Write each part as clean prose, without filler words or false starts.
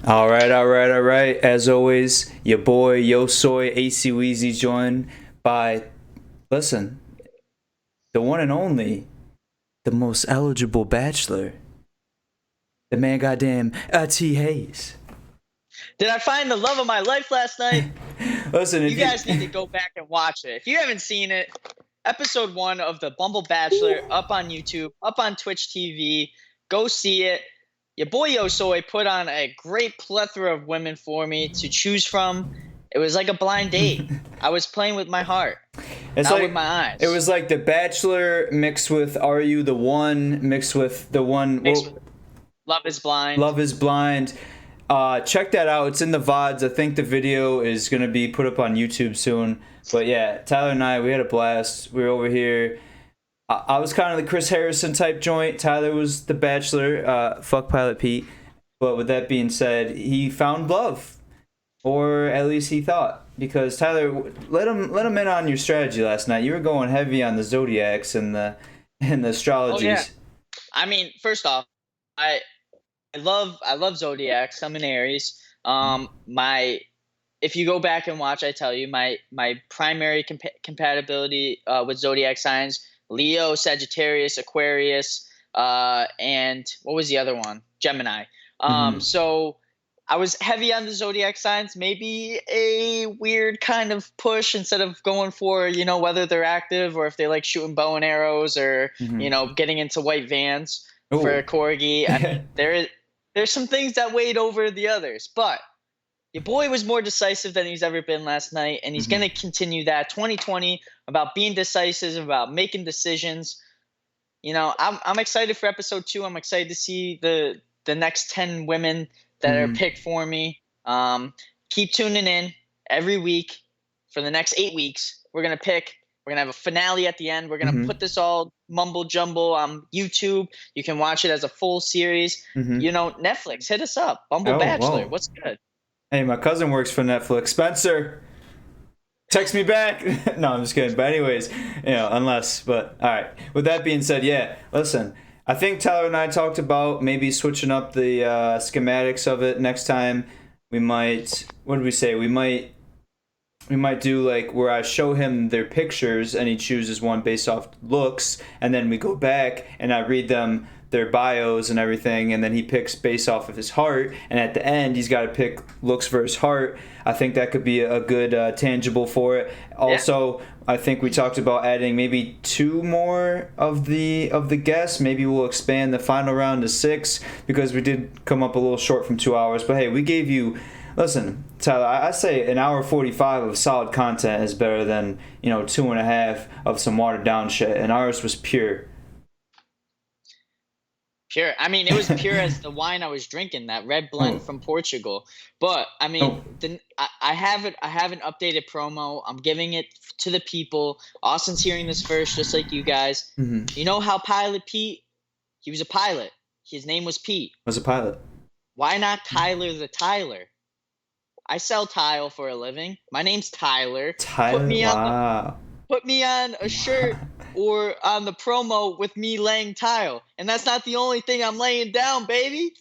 All right, all right, all right. As always, your boy Yo Soy AC Weezy joined by, listen, the one and only, the most eligible bachelor, the man goddamn T Hayes. Did I find the love of my life last night? Listen, if You you guys need to go back and watch it. If you haven't seen it, episode 1 of The Bumble Bachelor up on YouTube, up on Twitch TV. Go see it. Your boy Yosoy put on a great plethora of women for me to choose from. It was like a blind date. I was playing with my heart, it's not like with my eyes. it was like The Bachelor mixed with Are You the One mixed with the one. Mixed with Love is Blind. Love is Blind. Check that out. It's in the VODs. I think the video is going to be put up on YouTube soon. But yeah, Tyler and I, we had a blast. We were over here. I was kind of the Chris Harrison type joint. Tyler was the Bachelor. Fuck Pilot Pete. But with that being said, he found love. Or at least he thought. Because Tyler, let him in on your strategy last night. You were going heavy on the zodiacs and the astrologies. Oh, yeah. I mean, first off, I love zodiacs. I'm an Aries. If you go back and watch, I tell you my primary compatibility with zodiac signs: Leo, Sagittarius, Aquarius, and what was the other one? Gemini. So I was heavy on the zodiac signs. Maybe a weird kind of push instead of going for whether they're active or if they like shooting bow and arrows or getting into white vans for a corgi. I mean, there's some things that weighed over the others, but your boy was more decisive than he's ever been last night, and he's going to continue that. 2020 about being decisive, about making decisions. I'm excited for episode 2. I'm excited to see the next 10 women that are picked for me. Keep tuning in every week for the next 8 weeks. We're going to have a finale at the end. We're going to put this all mumble jumble on YouTube. You can watch it as a full series. Netflix, hit us up. Bumble Bachelor. Whoa. What's good? Hey, my cousin works for Netflix. Spencer, text me back. No, I'm just kidding. But anyways, but all right. With that being said, yeah, listen, I think Tyler and I talked about maybe switching up the schematics of it next time. We might, what did we say? We might do like where I show him their pictures and he chooses one based off looks, and then we go back and I read them their bios and everything, and then he picks based off of his heart, and at the end he's got to pick looks for his heart. I think that could be a good tangible for it. Also, I think we talked about adding maybe 2 more of the guests. Maybe we'll expand the final round to 6 because we did come up a little short from 2 hours. But hey, we gave you, listen, Tyler, I say an hour 45 of solid content is better than 2.5 of some watered down shit, and ours was pure. Pure. I mean, it was pure as the wine I was drinking, that red blend from Portugal. But I mean, I have an updated promo. I'm giving it to the people. Austin's hearing this first, just like you guys. You know how Pilot Pete? He was a pilot. His name was Pete. Was a pilot. Why not Tyler the Tyler? I sell tile for a living. My name's Tyler. Tyler. Put me on a shirt or on the promo with me laying tile. And that's not the only thing I'm laying down, baby.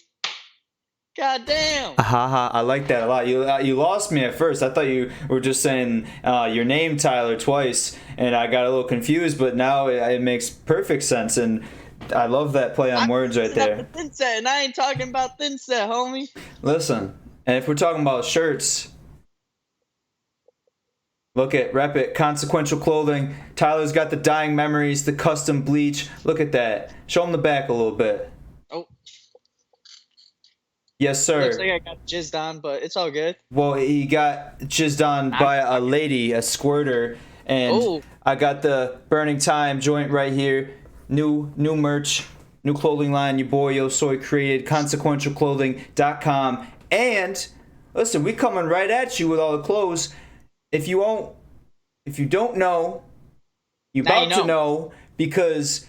God damn. I like that a lot. You lost me at first. I thought you were just saying your name, Tyler, twice, and I got a little confused, but now it makes perfect sense, and I love that play on words right there. Thin set, and I ain't talking about thin set, homie. Listen, and if we're talking about shirts, rep it, Consequential Clothing. Tyler's got the Dying Memories, the custom bleach. Look at that. Show him the back a little bit. Oh. Yes, sir. Looks like I got jizzed on, but it's all good. Well, he got jizzed on by a lady, a squirter, and I got the Burning Time joint right here. New merch, new clothing line. Your boy Yo Soy created, consequentialclothing.com. And listen, we coming right at you with all the clothes. If you don't know, you're about to know, because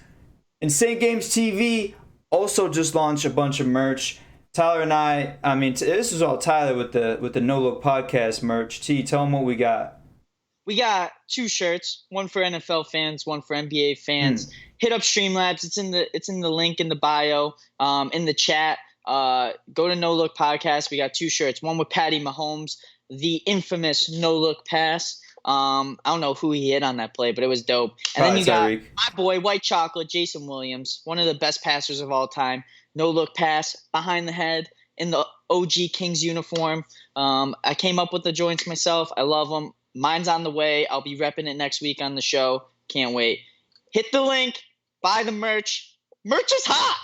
Insane Games TV also just launched a bunch of merch. Tyler and I mean, this is all Tyler with the No Look Podcast merch. T, tell them what we got. We got 2 shirts, one for NFL fans, one for NBA fans. Hit up Streamlabs. It's in the link in the bio, in the chat. Go to No Look Podcast. We got 2 shirts. One with Patty Mahomes, the infamous No Look Pass. I don't know who he hit on that play, but it was dope. And then you got Tyreek. my boy, White Chocolate, Jason Williams, one of the best passers of all time. No look pass, behind the head, in the OG Kings uniform. I came up with the joints myself. I love them. Mine's on the way. I'll be repping it next week on the show. Can't wait. Hit the link. Buy the merch. Merch is hot.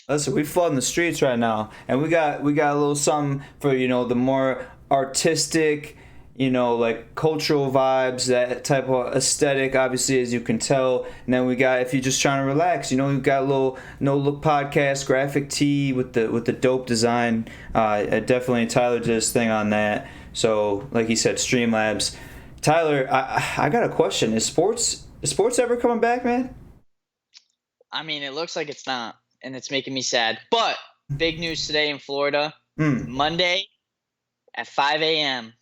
Listen, we flooding the streets right now, and we got a little something for the more artistic, like cultural vibes, that type of aesthetic, obviously, as you can tell. And then we got, if you're just trying to relax, we got a little No Look Podcast graphic tee with the dope design. Definitely Tyler did his thing on that. So, like he said, Streamlabs. Tyler, I got a question. Is sports ever coming back, man? I mean, it looks like it's not, and it's making me sad. But big news today in Florida. Monday at 5 a.m.,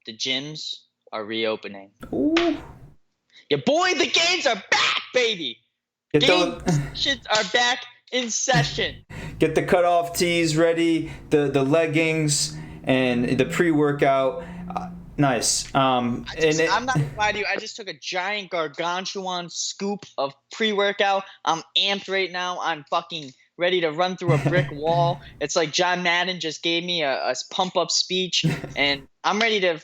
the gyms are reopening. Ooh. Your boy, the games are back, baby. Game sessions are back in session. Get the cutoff tees ready, the leggings, and the pre-workout. Nice. I'm not gonna lie to you. I just took a giant gargantuan scoop of pre-workout. I'm amped right now. I'm fucking ready to run through a brick wall. It's like John Madden just gave me a pump-up speech, and I'm ready to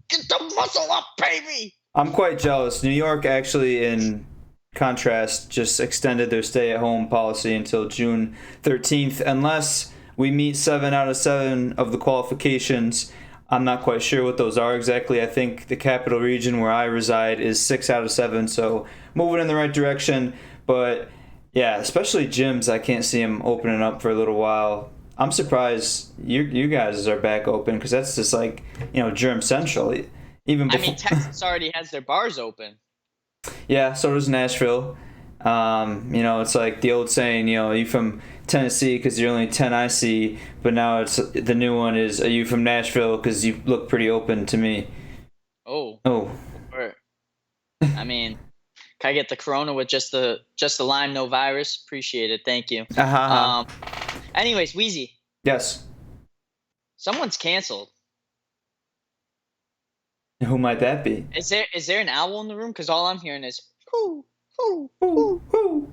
get the muscle up, baby. I'm quite jealous. New York actually, in contrast, just extended their stay-at-home policy until June 13th, unless we meet 7 out of 7 of the qualifications. I'm not quite sure what those are exactly. I think the capital region where I reside is 6 out of 7, so moving in the right direction. But yeah, especially gyms, I can't see them opening up for a little while. I'm surprised you guys are back open, because that's just like, germ central. Even before... Texas already has their bars open. Yeah, so does Nashville. It's like the old saying, are you from Tennessee because you're only 10 I see, but now it's the new one is, are you from Nashville because you look pretty open to me. Oh. Or, can I get the Corona with just the lime, no virus? Appreciate it. Thank you. Anyways, Wheezy. Yes. Someone's canceled. Who might that be? Is there an owl in the room? Because all I'm hearing is hoo, hoo, hoo, hoo.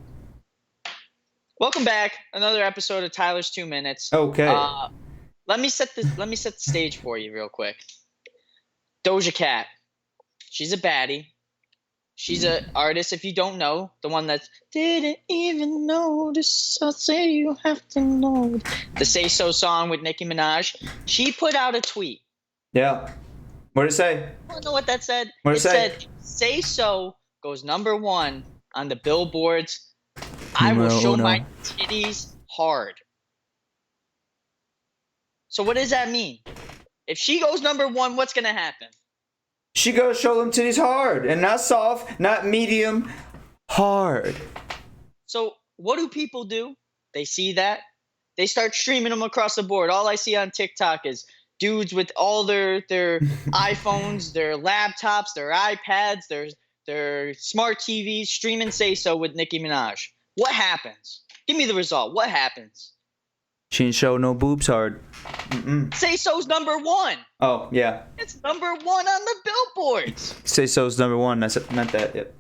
Welcome back. Another episode of Tyler's 2 Minutes. Okay. Let me set the stage for you real quick. Doja Cat. She's a baddie. She's an artist, if you don't know. The one that didn't even notice. I say you have to know. The Say So song with Nicki Minaj. She put out a tweet. Yeah. What did it say? I don't know what that said. What did it say? Said, Say So goes #1 on the billboards. I will show my titties hard. So what does that mean? If she goes #1, what's going to happen? She goes show them titties hard. And not soft, not medium, hard. So what do people do? They see that. They start streaming them across the board. All I see on TikTok is dudes with all their iPhones, their laptops, their iPads, their smart TVs streaming Say So with Nicki Minaj. What happens? Give me the result. What happens? She ain't show no boobs hard. Say So's #1. Oh, yeah. It's #1 on the billboards. Say So's #1. I meant that, yep.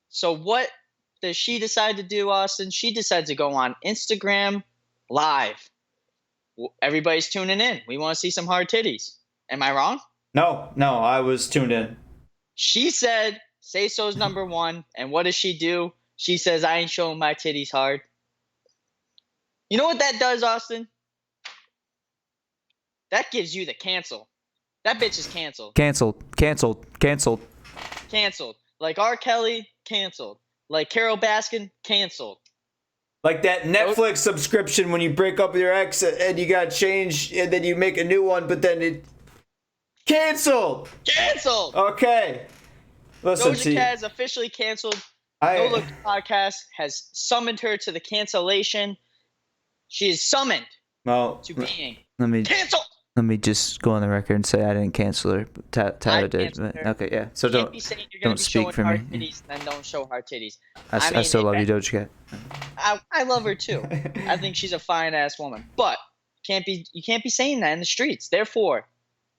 So what does she decide to do, Austin? She decides to go on Instagram Live. Everybody's tuning in. We want to see some hard titties. Am I wrong? No, I was tuned in. She said Say So's #1, and what does she do? She says, I ain't showing my titties hard. You know what that does, Austin? That gives you the cancel. That bitch is canceled. Canceled. Like R. Kelly, canceled. Like Carol Baskin, canceled. Like that Netflix subscription when you break up with your ex and you got changed and then you make a new one, but then it... Canceled! Okay. Listen, Doja Cat is officially canceled. No Look Podcast has summoned her to the cancellation. She is summoned to being canceled. Let me just go on the record and say I didn't cancel her. Tyler did. canceled But, her. okay, yeah. So You can't be saying you're gonna don't be speak showing for hard me. titties and then don't show hard titties. I still love you, Doja Cat. I love her too. I think she's a fine ass woman, but you can't be saying that in the streets. Therefore,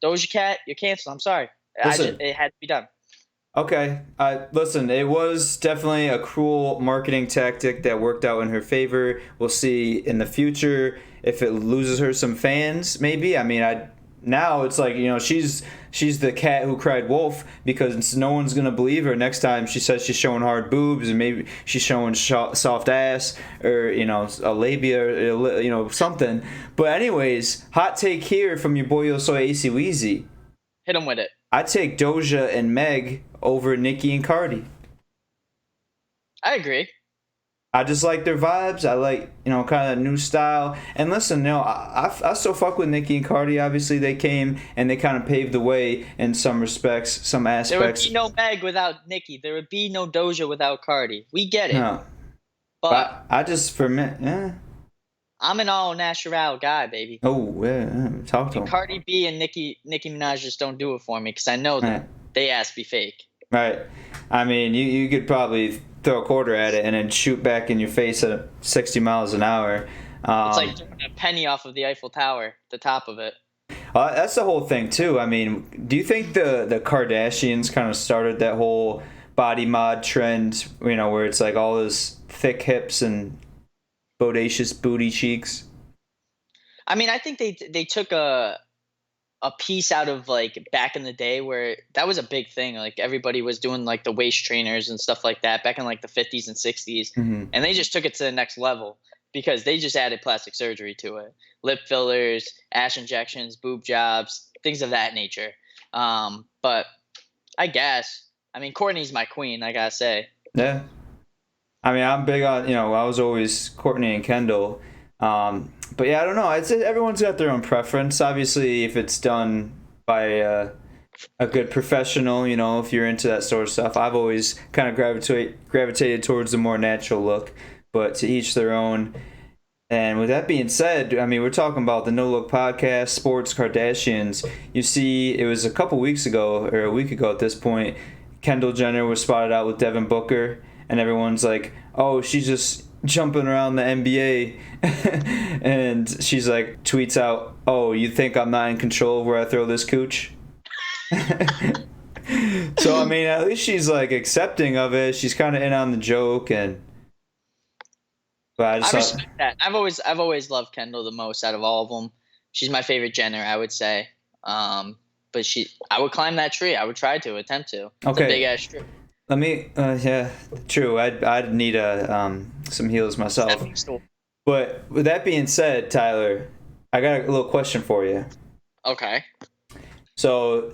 Doja Cat, you're canceled. I'm sorry. Listen. It had to be done. Okay. Listen, it was definitely a cruel marketing tactic that worked out in her favor. We'll see in the future if it loses her some fans, maybe. I mean, now it's like, she's the cat who cried wolf, because no one's going to believe her next time she says she's showing hard boobs and maybe she's showing soft ass, or, a labia, or, something. But anyways, hot take here from your boy Yo Soy AC Weezy. Hit him with it. I'd take Doja and Meg over Nicki and Cardi. I agree. I just like their vibes. I like, kind of new style. And listen, I still fuck with Nicki and Cardi. Obviously, they came and they kind of paved the way in some respects, some aspects. There would be no Meg without Nicki. There would be no Doja without Cardi. We get it. No. But I just, for me, yeah. I'm an all natural guy, baby. Oh, yeah. Talk to him. Cardi B and Nicki Minaj just don't do it for me, because I know that they ass be fake. Right. I mean, you could probably throw a quarter at it and then shoot back in your face at 60 miles an hour. It's like throwing a penny off of the Eiffel Tower, the top of it. That's the whole thing, too. I mean, do you think the Kardashians kind of started that whole body mod trend, where it's like all those thick hips and bodacious booty cheeks? I mean, I think they took a piece out of, like, back in the day where that was a big thing. Like, everybody was doing, like, the waist trainers and stuff like that back in, like, the 50s and 60s. Mm-hmm. And they just took it to the next level because they just added plastic surgery to it. Lip fillers, ash injections, boob jobs, things of that nature. But I guess, I mean, Courtney's my queen, I gotta say. Yeah. I mean, I'm big on, I was always Courtney and Kendall. But yeah, I don't know. I'd say everyone's got their own preference. Obviously, if it's done by a good professional, if you're into that sort of stuff. I've always kind of gravitated towards the more natural look, but to each their own. And with that being said, I mean, we're talking about the No Look Podcast, Sports Kardashians. You see, it was a couple weeks ago, or a week ago at this point, Kendall Jenner was spotted out with Devin Booker, and everyone's like, oh, she's just jumping around the NBA. And she's like, tweets out, oh, you think I'm not in control of where I throw this cooch? So, I mean, at least she's like accepting of it. She's kind of in on the joke, and I respect that. I've always loved Kendall the most out of all of them. She's my favorite Jenner, I would say. But I would climb that tree. I would try to attempt to. It's a big ass tree. Let me, yeah, true. I'd need some heels myself. But with that being said, Tyler, I got a little question for you. Okay. So,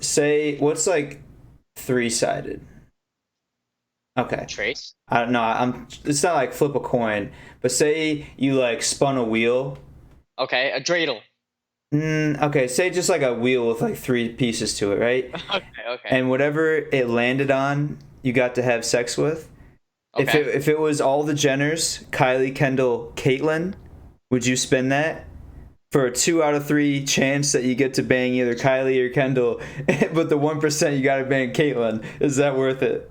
what's like 3-sided? Okay. Trace? I don't know. It's not like flip a coin, but say you like spun a wheel. Okay, a dreidel. Okay, say just like a wheel with like 3 pieces to it, right? Okay. And whatever it landed on, you got to have sex with. Okay. If it was all the Jenners, Kylie, Kendall, Caitlyn, would you spin that? For a 2 out of 3 chance that you get to bang either Kylie or Kendall, but the 1% you got to bang Caitlyn, is that worth it?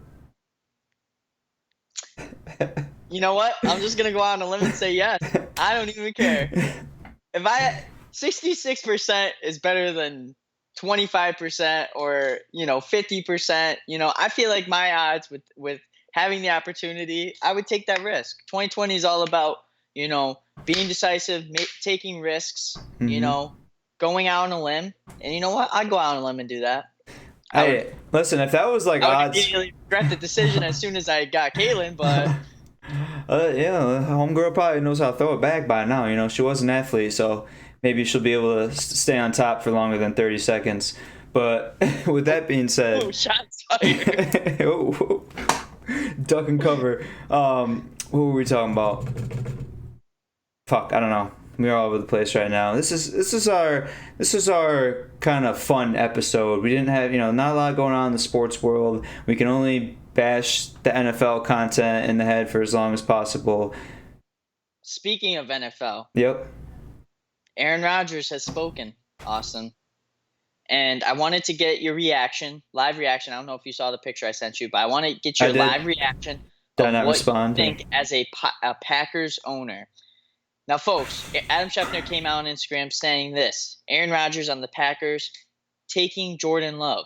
You know what? I'm just gonna go out on a limb and say yes. I don't even care. 66% is better than 25% or 50%. I feel like my odds with having the opportunity, I would take that risk. 2020 is all about being decisive, taking risks. Mm-hmm. Going out on a limb, and you know what? I'd go out on a limb and do that. Listen, if that was like I would odds, immediately regret the decision as soon as I got Caitlyn, but yeah, homegirl probably knows how to throw it back by now. She was an athlete, so maybe she'll be able to stay on top for longer than 30 seconds. But with that being said, shots fired. Duck and cover. Who were we talking about? Fuck, I don't know. We're all over the place right now. This is our kind of fun episode. We didn't have not a lot going on in the sports world. We can only bash the NFL content in the head for as long as possible. Speaking of NFL. Yep. Aaron Rodgers has spoken, Austin. And I wanted to get your reaction, live reaction. I don't know if you saw the picture I sent you, but I want to get I your did. live reaction Did I of not what you respond? think as a Packers owner. Now, folks, Adam Schefter came out on Instagram saying this: Aaron Rodgers on the Packers taking Jordan Love.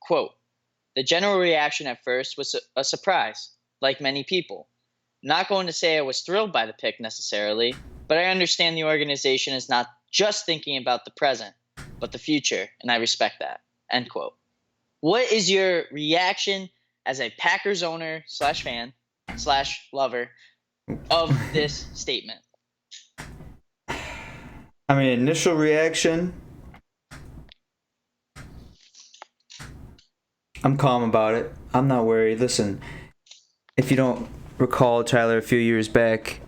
Quote, the general reaction at first was a surprise, like many people. Not going to say I was thrilled by the pick necessarily, but I understand the organization is not just thinking about the present, but the future, and I respect that. End quote. What is your reaction as a Packers owner / fan / lover of this statement? I mean, initial reaction, I'm calm about it. I'm not worried. Listen, if you don't recall, Tyler, a few years back,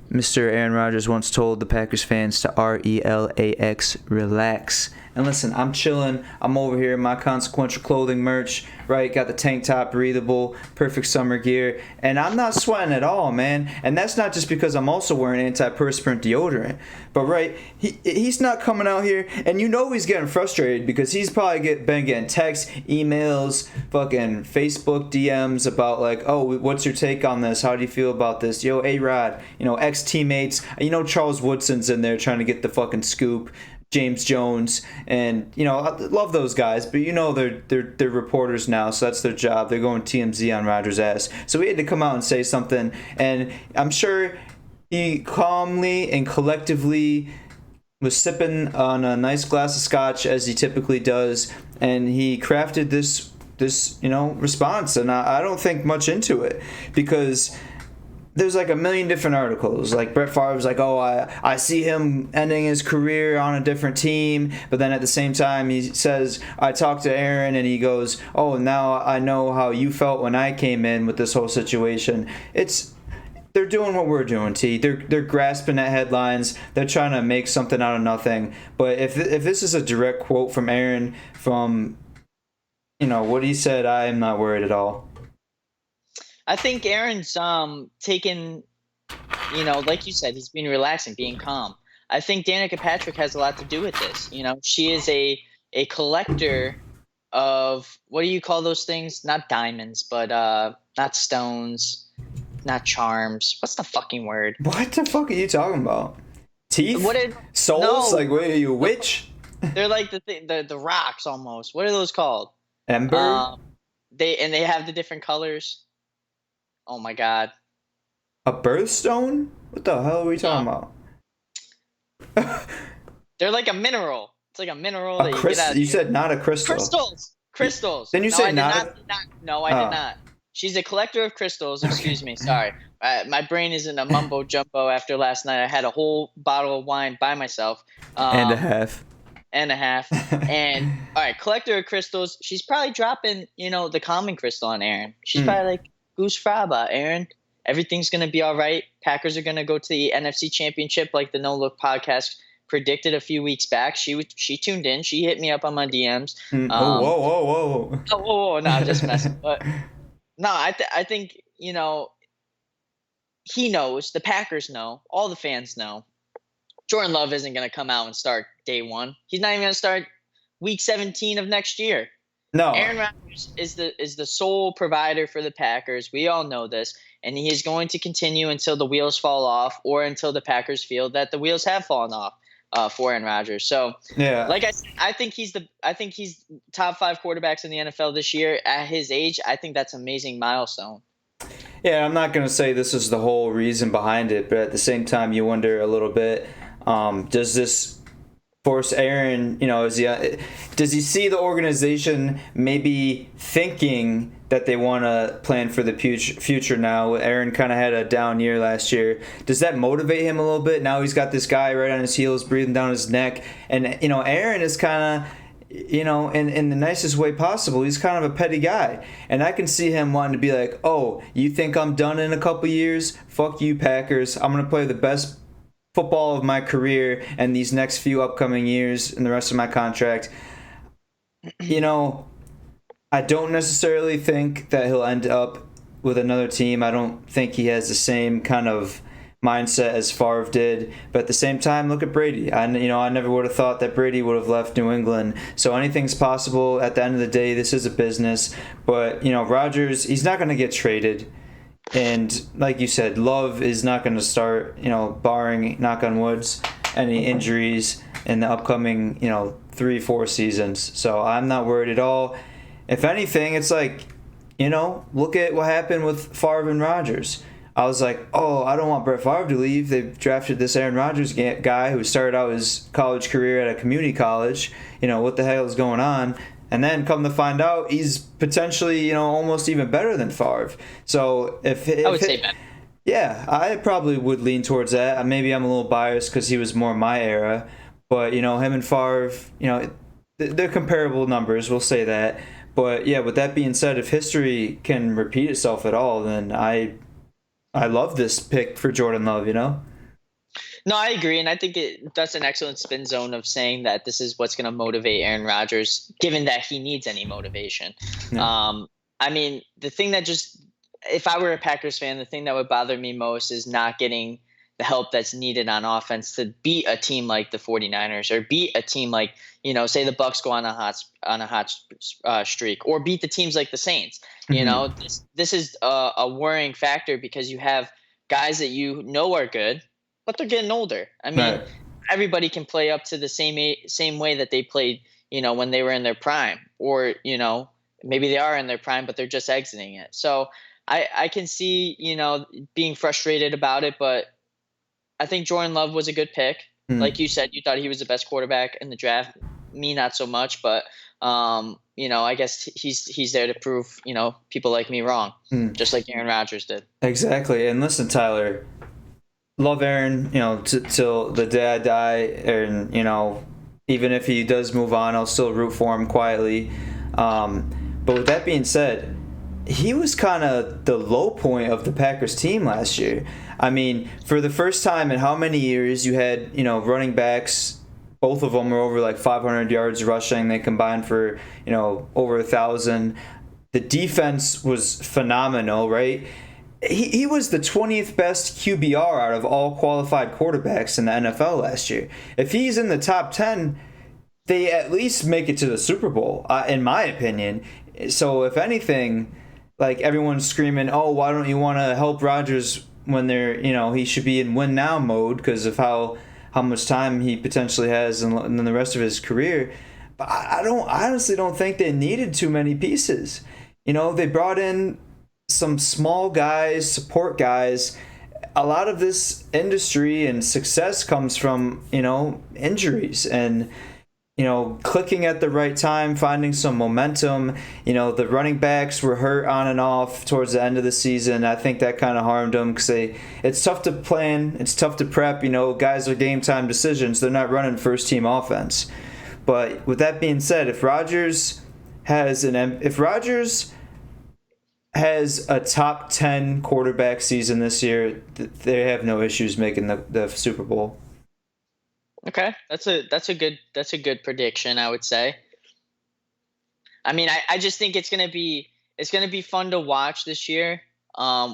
Mr. Aaron Rodgers once told the Packers fans to RELAX, relax. And listen, I'm chilling. I'm over here in my consequential clothing merch, right? Got the tank top, breathable, perfect summer gear. And I'm not sweating at all, man. And that's not just because I'm also wearing antiperspirant deodorant. But, right, he's not coming out here. And you know he's getting frustrated because he's probably been getting texts, emails, fucking Facebook DMs about, like, oh, what's your take on this? How do you feel about this? Yo, A-Rod, ex-teammates. Charles Woodson's in there trying to get the fucking scoop. James Jones, and I love those guys, but they're reporters now, so that's their job. They're going TMZ on Rodgers' ass. So he had to come out and say something, and I'm sure he calmly and collectively was sipping on a nice glass of scotch as he typically does, and he crafted this response, and I don't think much into it because there's like a million different articles. Like Brett Favre was like, oh, I see him ending his career on a different team. But then at the same time, he says, I talked to Aaron and he goes, oh, now I know how you felt when I came in with this whole situation. They're doing what we're doing, T. They're grasping at headlines. They're trying to make something out of nothing. But if this is a direct quote from Aaron from, what he said, I am not worried at all. I think Aaron's taken, like you said, he's been relaxing, being calm. I think Danica Patrick has a lot to do with this. She is a collector of, what do you call those things? Not diamonds, but not stones, not charms. What's the fucking word? What the fuck are you talking about? Teeth? Souls? No. Like, what are you, a witch? They're like the rocks almost. What are those called? Ember? They have the different colors. Oh my god. A birthstone? What the hell are we talking about? They're like a mineral. It's like a mineral that you get out of. You said not a crystal. Crystals. Then you say not. No, I did not. She's a collector of crystals. Excuse me. Sorry. My brain is in a mumbo jumbo after last night. I had a whole bottle of wine by myself. And a half. And all right, collector of crystals. She's probably dropping, the common crystal on Aaron. She's probably like, Goose Fraba, Aaron. Everything's going to be all right. Packers are going to go to the NFC Championship like the No Look podcast predicted a few weeks back. She tuned in. She hit me up on my DMs. Whoa. Oh, whoa. No, I'm just messing. But no, I think, he knows. The Packers know. All the fans know. Jordan Love isn't going to come out and start day one. He's not even going to start week 17 of next year. No. Aaron Rodgers is the sole provider for the Packers. We all know this, and he is going to continue until the wheels fall off, or until the Packers feel that the wheels have fallen off for Aaron Rodgers. So, yeah, like I said, I think he's top 5 quarterbacks in the NFL this year at his age. I think that's an amazing milestone. Yeah, I'm not going to say this is the whole reason behind it, but at the same time, you wonder a little bit, does this force Aaron, does he see the organization maybe thinking that they want to plan for the future now? Aaron kind of had a down year last year. Does that motivate him a little bit? Now he's got this guy right on his heels, breathing down his neck. And, Aaron is kind of, in the nicest way possible, he's kind of a petty guy. And I can see him wanting to be like, oh, you think I'm done in a couple years? Fuck you, Packers. I'm going to play the best football of my career and these next few upcoming years and the rest of my contract. I don't necessarily think that he'll end up with another team. I don't think he has the same kind of mindset as Favre did. But at the same time, look at Brady. I never would have thought that Brady would have left New England. So anything's possible. At the end of the day, this is a business. But Rodgers, he's not going to get traded. And like you said, Love is not going to start, barring, knock on woods, any injuries in the upcoming, 3-4 seasons. So I'm not worried at all. If anything, it's like, look at what happened with Favre and Rodgers. I was like, oh, I don't want Brett Favre to leave. They drafted this Aaron Rodgers guy who started out his college career at a community college. What the hell is going on? And then come to find out, he's potentially, almost even better than Favre. So I would say better. Yeah, I probably would lean towards that. Maybe I'm a little biased because he was more my era. But, him and Favre, they're comparable numbers, we'll say that. But, yeah, with that being said, if history can repeat itself at all, then I love this pick for Jordan Love, No, I agree, and I think that's an excellent spin zone of saying that this is what's going to motivate Aaron Rodgers, given that he needs any motivation. Yeah. I mean, the thing that if I were a Packers fan, the thing that would bother me most is not getting the help that's needed on offense to beat a team like the 49ers or beat a team like, say the Bucs go on a hot streak, or beat the teams like the Saints. Mm-hmm. This is a worrying factor because you have guys that are good, but they're getting older. I mean, right. Everybody can play up to the same way that they played, when they were in their prime, or, maybe they are in their prime, but they're just exiting it. So I can see, being frustrated about it, but I think Jordan Love was a good pick. Like you said, you thought he was the best quarterback in the draft. Me, not so much, but I guess he's there to prove, people like me wrong, just like Aaron Rodgers did. Exactly. And listen, Tyler, love Aaron, till the day I die, and even if he does move on, I'll still root for him quietly. But with that being said, he was kind of the low point of the Packers team last year. I mean, for the first time in how many years you had, running backs, both of them were over like 500 yards rushing. They combined for, over 1,000. The defense was phenomenal, right? He was the 20th best QBR out of all qualified quarterbacks in the NFL last year. If he's in the top 10, they at least make it to the Super Bowl, in my opinion. So if anything, like everyone's screaming, oh, why don't you want to help Rodgers when they're, he should be in win now mode because of how much time he potentially has in the rest of his career. But I honestly don't think they needed too many pieces. They brought in some small guys, support guys. A lot of this industry and success comes from, injuries and, clicking at the right time, finding some momentum. The running backs were hurt on and off towards the end of the season. I think that kind of harmed them because it's tough to plan. It's tough to prep. Guys are game time decisions. They're not running first team offense. But with that being said, if Rodgers has a top 10 quarterback season this year, they have no issues making the Super Bowl. Okay, that's a good prediction, I would say. I mean, I just think it's gonna be fun to watch this year,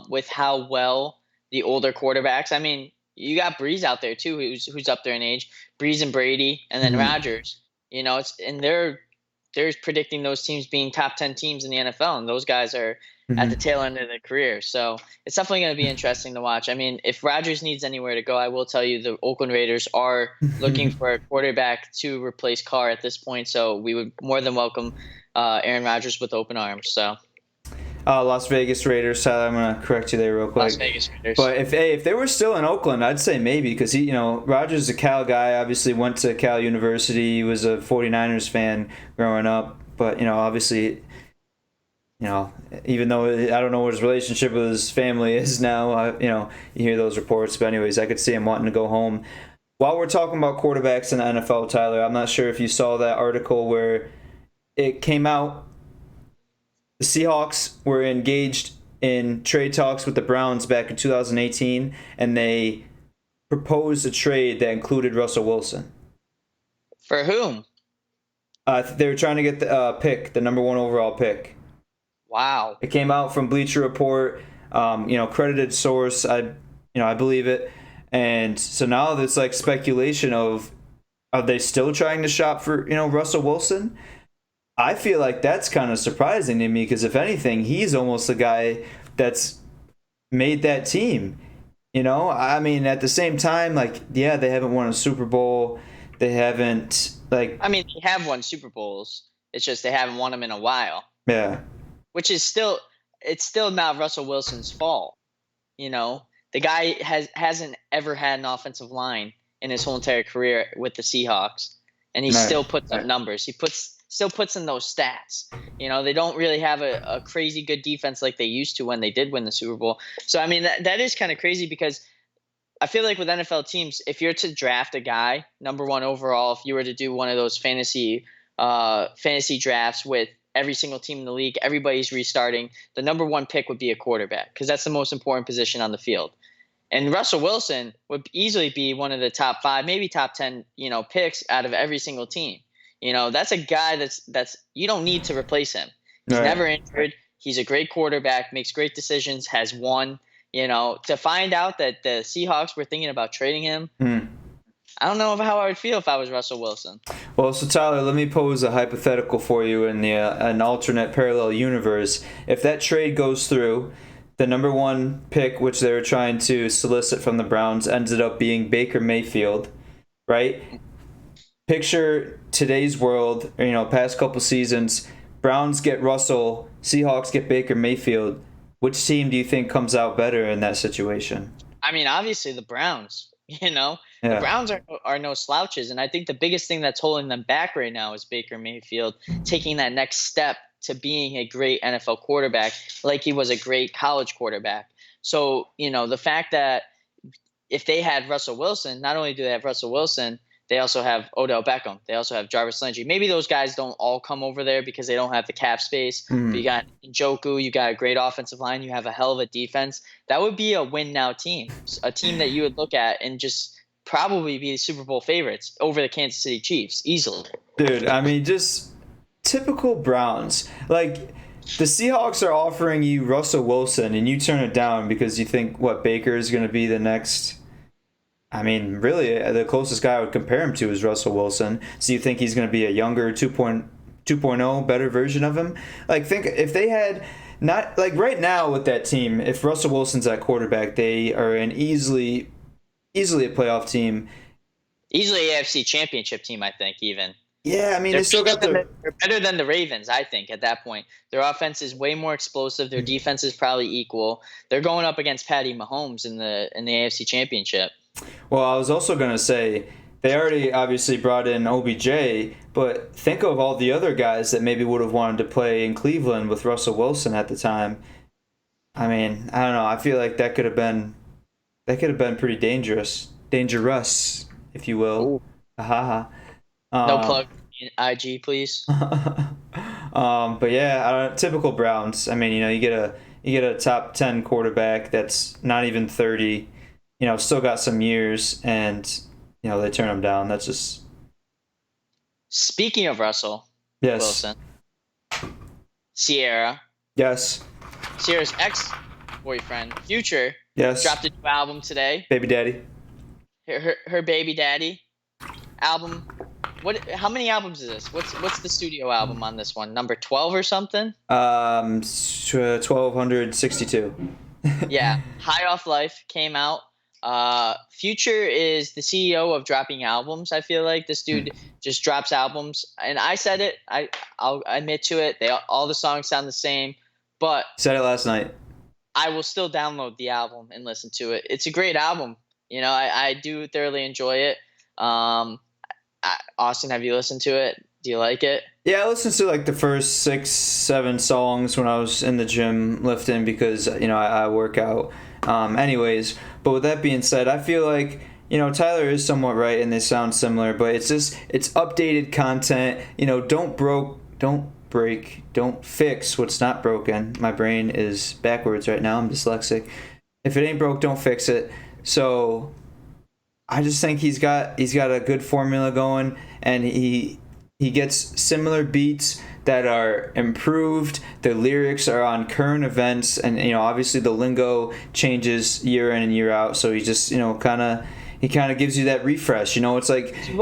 with how well the older quarterbacks. I mean, you got Breeze out there too, who's up there in age. Breeze and Brady, and then Rodgers. They're predicting those teams being top 10 teams in the NFL, and those guys are at the tail end of their career. So it's definitely going to be interesting to watch. I mean, if Rodgers needs anywhere to go, I will tell you the Oakland Raiders are looking for a quarterback to replace Carr at this point. So we would more than welcome Aaron Rodgers with open arms. So. Las Vegas Raiders, Tyler. I'm gonna correct you there real quick. Las Vegas Raiders. But if they were still in Oakland, I'd say maybe because Rodgers is a Cal guy. Obviously went to Cal University. He was a 49ers fan growing up. But obviously, even though I don't know what his relationship with his family is now, you hear those reports. But anyways, I could see him wanting to go home. While we're talking about quarterbacks in the NFL, Tyler, I'm not sure if you saw that article where it came out. The Seahawks were engaged in trade talks with the Browns back in 2018, and they proposed a trade that included Russell Wilson. For whom? They were trying to get the number 1 overall pick. Wow. It came out from Bleacher Report, credited source. I believe it. And so now there's like speculation of, are they still trying to shop for, Russell Wilson? I feel like that's kind of surprising to me because if anything, he's almost the guy that's made that team. I mean, at the same time, like, yeah, they haven't won a Super Bowl. They haven't, like, I mean, they have won Super Bowls. It's just they haven't won them in a while. yeah. Which is still, it's still not Russell Wilson's fault. The guy hasn't ever had an offensive line in his whole entire career with the Seahawks, and he Right. still puts up numbers. He still puts in those stats. They don't really have a crazy good defense like they used to when they did win the Super Bowl. So I mean that is kind of crazy because I feel like with NFL teams, if you're to draft a guy number one overall, if you were to do one of those fantasy drafts with every single team in the league, everybody's restarting, the number one pick would be a quarterback because that's the most important position on the field. And Russell Wilson would easily be one of the top 5, maybe top 10, picks out of every single team. That's a guy that's you don't need to replace him. He's Right. never injured. He's a great quarterback, makes great decisions, has won. To find out that the Seahawks were thinking about trading him, I don't know how I would feel if I was Russell Wilson. Well, so Tyler, let me pose a hypothetical for you in an alternate parallel universe. If that trade goes through, the number one pick, which they were trying to solicit from the Browns, ended up being Baker Mayfield, right? Picture today's world, past couple seasons. Browns get Russell, Seahawks get Baker Mayfield. Which team do you think comes out better in that situation? I mean, obviously the Browns. The Yeah. Browns are no slouches, and I think the biggest thing that's holding them back right now is Baker Mayfield taking that next step to being a great NFL quarterback, like he was a great college quarterback. So, the fact that if they had Russell Wilson, not only do they have Russell Wilson, they also have Odell Beckham. They also have Jarvis Landry. Maybe those guys don't all come over there because they don't have the cap space. But you got Njoku, you got a great offensive line, you have a hell of a defense. That would be a win now team, a team that you would look at and just probably be the Super Bowl favorites over the Kansas City Chiefs easily. Dude, I mean, just typical Browns. Like, the Seahawks are offering you Russell Wilson, and you turn it down because you think, Baker is going to be the next. I mean, really, the closest guy I would compare him to is Russell Wilson. So you think he's going to be a younger 2.0, better version of him? Like, think if they had not, like, right now with that team, if Russell Wilson's at quarterback, they are an easily a playoff team. Easily AFC Championship team, I think, even. Yeah, I mean, they still got they're better than the Ravens, I think, at that point. Their offense is way more explosive. Their defense is probably equal. They're going up against Patty Mahomes in the AFC Championship. Well, I was also going to say, they already obviously brought in OBJ, but think of all the other guys that maybe would have wanted to play in Cleveland with Russell Wilson at the time. I mean, I don't know. I feel like that could have been pretty dangerous, if you will. Haha. No plug in IG, please. But yeah, typical Browns. I mean, you get a top 10 quarterback that's not even 30. Still got some years, and they turn him down. That's just. Speaking of Russell Wilson, Sierra's ex-boyfriend, Future, dropped a new album today. Baby daddy. Her baby daddy album. How many albums is this? What's the studio album on this one? Number 12 or something? 1262. Yeah, High Off Life came out. Future is the CEO of dropping albums. I feel like this dude just drops albums, and I said it. I'll admit to it. All the songs sound the same, but said it last night. I will still download the album and listen to it. It's a great album. I do thoroughly enjoy it. Austin, have you listened to it? Do you like it? Yeah, I listened to like the first 6-7 songs when I was in the gym lifting because I work out. Anyways, but with that being said, I feel like Tyler is somewhat right and they sound similar, but it's updated content. Don't break, don't fix what's not broken. My brain is backwards right now. I'm dyslexic. If it ain't broke, don't fix it. So I just think he's got a good formula going, and he he gets similar beats that are improved. The lyrics are on current events, and obviously the lingo changes year in and year out. So he just he kind of gives you that refresh. It's like You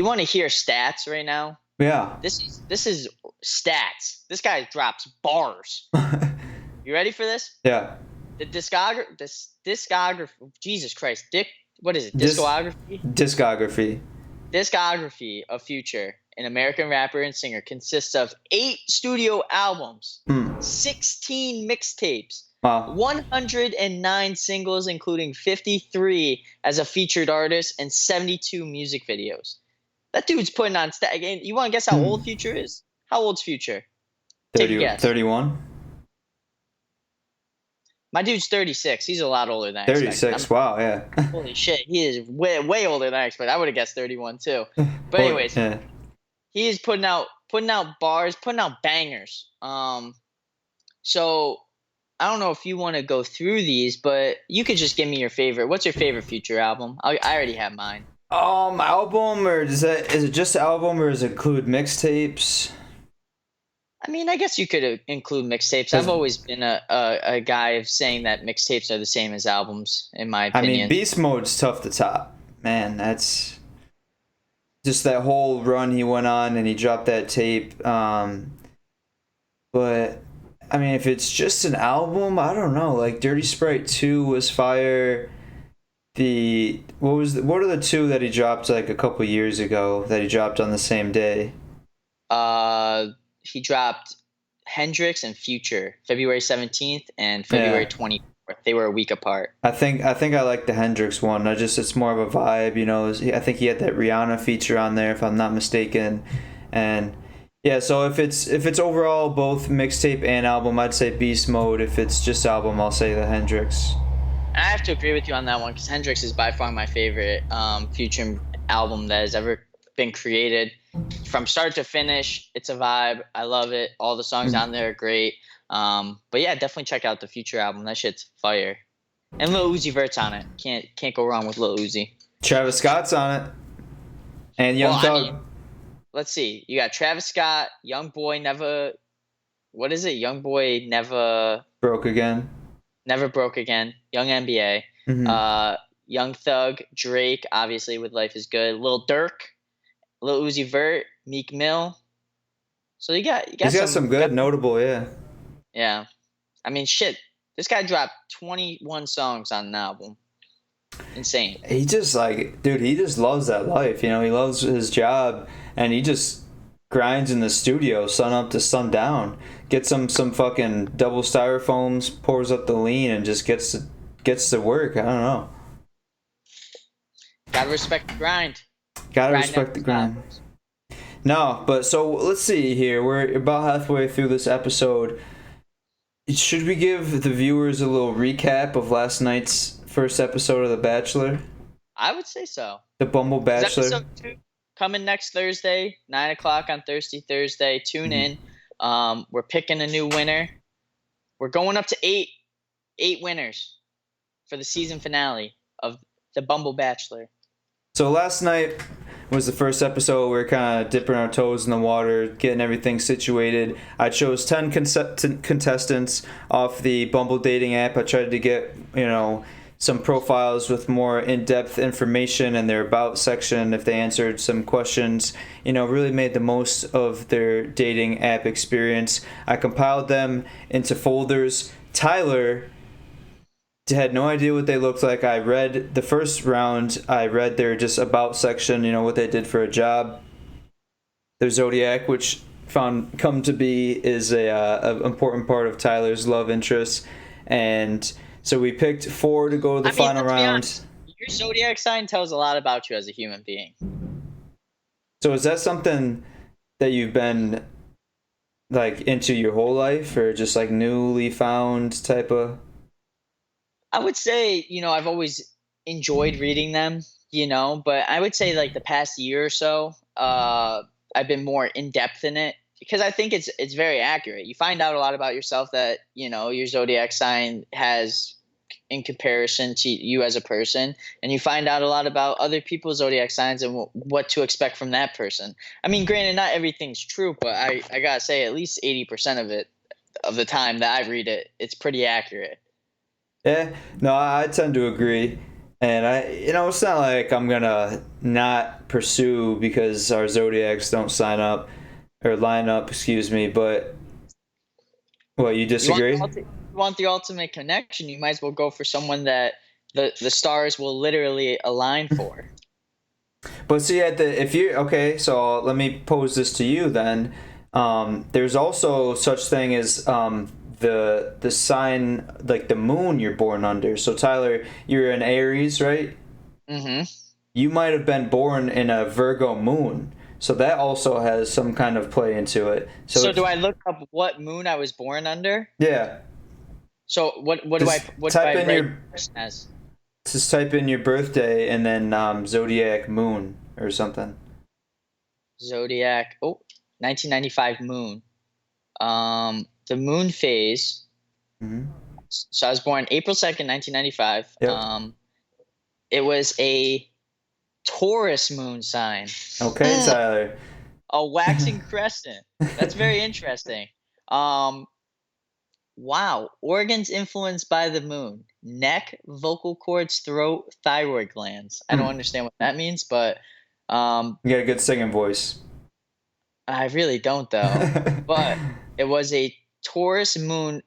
wanna hear stats right now? yeah, This is stats. This guy drops bars. You ready for this? yeah. Discography. Jesus Christ, What is it? Dis Discography. discography. Discography of Future, an American rapper and singer, consists of 8 studio albums, Hmm. 16 mixtapes, Wow. 109 singles, including 53 as a featured artist, and 72 music videos. That dude's putting on You want to guess how old Future is? How old's Future? Take a 30, guess. 31? My dude's 36. He's a lot older than I 36. Wow, yeah. Holy shit, he is way older than I expected. I would have guessed 31 too. But anyways, yeah. he is putting out bars, putting out bangers. So I don't know if you want to go through these, but you could just give me your favorite. What's your favorite Future album? I already have mine. Album, or is it just album, or does it include mixtapes? I mean, I guess you could include mixtapes. I've always been a guy of saying that mixtapes are the same as albums, in my opinion. I mean, Beast Mode's tough to top. Man, that's just that whole run he went on, and he dropped that tape. But I mean, if it's just an album, I don't know. Like Dirty Sprite 2 was fire. What are the two that he dropped like a couple years ago that he dropped on the same day? He dropped Hendrix and Future February 17th and February 24th. They were a week apart. I think I like the Hendrix one. It's more of a vibe, I think he had that Rihanna feature on there, if I'm not mistaken, and yeah. So if it's overall both mixtape and album, I'd say Beast Mode. If it's just album, I'll say the Hendrix. And I have to agree with you on that one because Hendrix is by far my favorite Future album that has ever been created. From start to finish, it's a vibe. I love it. All the songs on there are great. But yeah, definitely check out the Future album. That shit's fire. And Lil Uzi Vert's on it. Can't go wrong with Lil Uzi. Travis Scott's on it. And Young Thug. I mean, let's see. You got Travis Scott, Young Boy Never. What is it? Young Boy Never Broke Again. Never Broke Again. Young NBA. Mm-hmm. Young Thug, Drake, obviously with Life Is Good. Lil Durk, Lil Uzi Vert, Meek Mill. So you got he's got some good notable, yeah. Yeah. I mean, shit. This guy dropped 21 songs on an album. Insane. He just he just loves that life. He loves his job, and he just grinds in the studio sun up to sun down. Gets some fucking double styrofoams, pours up the lean, and just gets to work. I don't know. Gotta respect the grind. Gotta respect the grind. No, but so let's see here. We're about halfway through this episode. Should we give the viewers a little recap of last night's first episode of The Bachelor? I would say so. The Bumble Bachelor. Episode 2 coming next Thursday, 9 o'clock on Thursday. Tune in. We're picking a new winner. We're going up to eight winners for the season finale of The Bumble Bachelor. So last night was the first episode. We were kind of dipping our toes in the water, getting everything situated. I chose 10 contestants off the Bumble dating app. I tried to get, some profiles with more in-depth information in their about section if they answered some questions. Really made the most of their dating app experience. I compiled them into folders. Tyler had no idea what they looked like. I read the first round. I read their just about section, what they did for a job. Their zodiac, which come to be is a important part of Tyler's love interest, and so we picked 4 to go to the final round. Your zodiac sign tells a lot about you as a human being. So is that something that you've been into your whole life, or just newly found type of? I would say, I've always enjoyed reading them, but I would say the past year or so, I've been more in depth in it because I think it's very accurate. You find out a lot about yourself that, your zodiac sign has in comparison to you as a person, and you find out a lot about other people's zodiac signs and what to expect from that person. I mean, granted, not everything's true, but I gotta say, at least 80% of it of the time that I read it, it's pretty accurate. Yeah, no, I tend to agree. And it's not like I'm gonna not pursue because our zodiacs don't sign up or line up, excuse me. But what, you You want disagree? you want the ultimate connection, you might as well go for someone that the stars will literally align for. But see, if you okay, so let me pose this to you then. There's also such thing as the sign, like the moon you're born under. So Tyler, you're an Aries, right? Mm-hmm. You might have been born in a Virgo moon, so that also has some kind of play into it. So do I look up what moon I was born under? Yeah, So just what do type I in write your as? just type in your birthday and then zodiac moon or something. Zodiac. Oh, 1995 moon. The moon phase. Hmm. So I was born April 2nd, 1995. Yep. It was a Taurus moon sign. Okay, Tyler. A waxing crescent. That's very interesting. Um, wow. Organs influenced by the moon. Neck, vocal cords, throat, thyroid glands. I don't Hmm. understand what that means, but You got a good singing voice. I really don't though. But it was a Taurus moon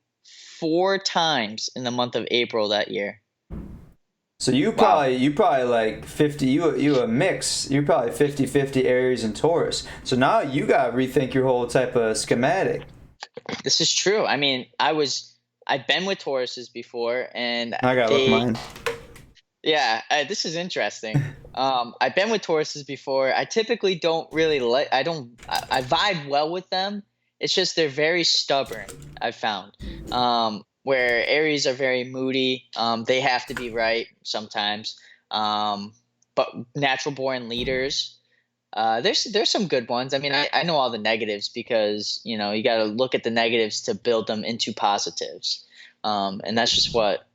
4 times in the month of April that year. So you Wow. probably like 50, you a mix. You're probably 50-50 Aries and Taurus. So now you got to rethink your whole type of schematic. This is true. I mean, I've been with Tauruses before, and I got to look they mine. yeah, this is interesting. I've been with Tauruses before. I typically don't really like. I vibe well with them. It's just they're very stubborn. I've found. Where Aries are very moody. They have to be right sometimes. But natural born leaders. There's some good ones. I mean, I know all the negatives because you got to look at the negatives to build them into positives. And that's just what